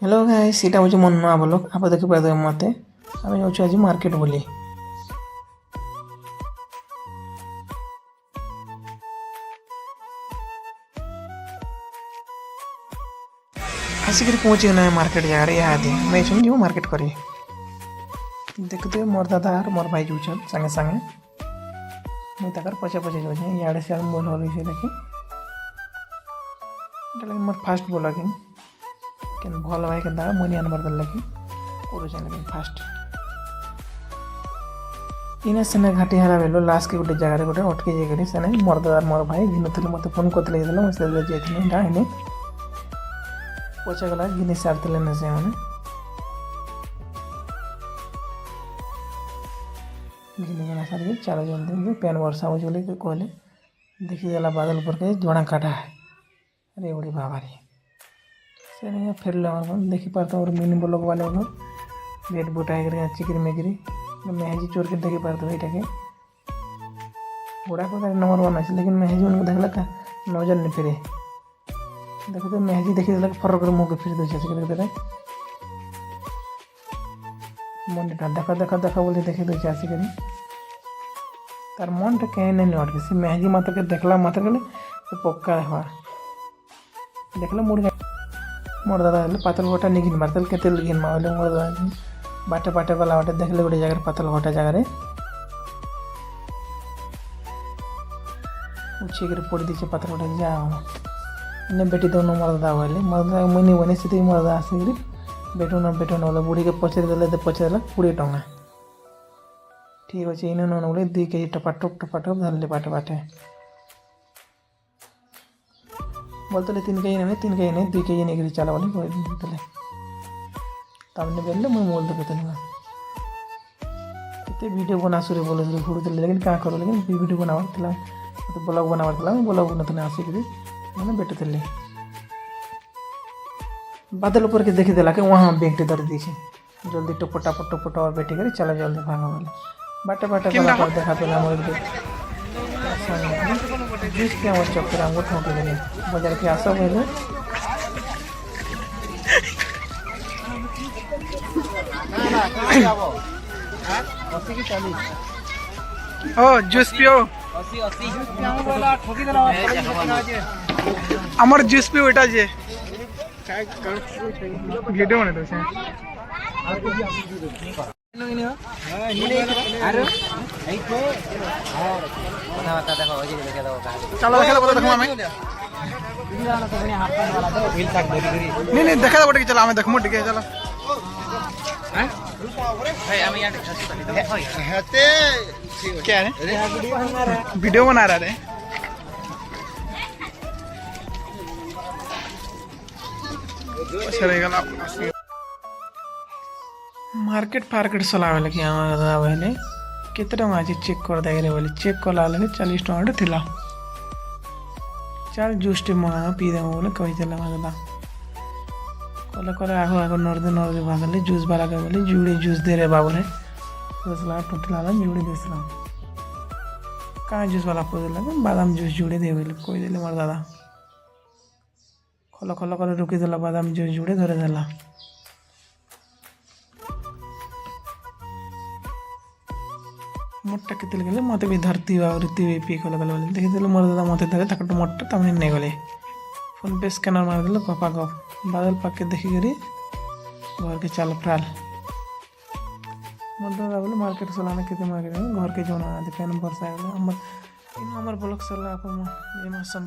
hello guys सीटा हूँ मोर नुआ ब्लॉग आप देखि पारे मते आम जाऊँ आज मार्केट बोली आसिक पहुँची ना मार्केट जगह इहादे मैं जो मार्केट करी देखते मोर दादा और मोर भाई जाऊँ संगे संगे मुझे तक पचे पचे जाऊँ इे सियाड़ बोल हल देखी मोर फास्ट ब्लॉगिंग कि भल भाई के मुझे आनबार लगे कर फास्ट इना सेने घाटी हरा बेलो लास्ट के गोटे जगह गोटे अटके जाकर सेने मोर दादा मोर भाई घिनुल मत फोन करते मुझे जाइए पचा गला घिनी सारी ना से मैंने घिनी गला सारी चलो जल्दी पेन वर्षा हो कहले देखीदेला बादल पर के जोड़ा काटा है अरे बड़ी बाबारी से फेर देखी पारता और मिनी ब्लॉग वाले बेट बुटा चिकरी मेकरी मेहजी चोर के देखी पारता यहाँ के बुढ़ा को नंबर 1 अच्छे लेकिन मेहजी उनको देखला का नजर नहीं फिरे देखो तो मेहजी देखी देख फरक मुँह के फिर दे मन देखा देखा देखा बोले देखी दे आसिक तार मन टा कहीं नहीं अटके से मेहजी मात्र के देखला मात्र गले तो पक्का हवा देखला मोर दादा पातल घटा नहीं घिन बार के घिन माले मोर दादा बाटे बाटे गला बाटे देखले गोटे जगह पातल घटा जगह उछे पड़ दीचे पातल घटा जा इन्हें बेटी दोनों मोर दादा बोले मोर दादा मुझे नहीं बनी से मोर दादा आसिक बेटून बोले बुढ़ी के पचार देते पचार 20 टंका ठीक अच्छे इन बोले 2 केजी टपाटप धरले बाटे बाटे बोलते 3 केजी नहीं 3 केजी नहीं 2 केजी नहीं चला बोले बोलते तमने बेले मुझे बोल देते कितने वीडियो बना सुरे बोले घूरते लेकिन क्या करो लेकिन वीडियो बनावा तो ब्लॉग बनावा ब्लॉग बनाते आसिक मैंने बेटे बादल ऊपर के देखी देला के वहाँ बेगटे धर दीछे जल्दी टपटा और बैठी कर चला जल्दी भागा बोले बाटे बाटे गला पर देखा पेला मोर जिस के हमर चक्कर हमको ठोके देले बाजार के आशा भइले ओ जूस पियो 80 वाला ठोकी देला আমার জুস পি ওটা যে ভিডিও বানাতে আছে চলো দেখা দাও দেখো আমি नहीं देखा दाओ चलो आम देखमु टिके चलो क्या है वीडियो बना रहा है मार्केट फार्केट चलावे लगे दादा केते टंका आज चेक कर दे बोले चेक कला 40 टंका थिला चल जूस टे मंगा पी दे बोले कही देला दादा कले कले आगो आगो नर्दे भागले जूस वाला के बोले जुड़े जूस दे रे बाबू ने दसला टोटला जुड़े देसला कहाँ जूस वाला को देला बादाम जूस जुड़े दे बोले कोई देले मोर दादा खल खल कर रुकी देला बादाम जूस जुड़े धरे देला मोटा के गले मत भी धरती रीति भी पी कल गले देखी देले मोर दादा मत धरे तक मोटा तमें नहीं गले फोन पे स्कैनर मार देले पापा गप बादल पाक के देखी करी घर के चल फ्राल मोर दादा बोले मार्केट चलाने के मार्केट घर के जोना देखा वर्षा हमार ब्लॉग चल आप ये मौसम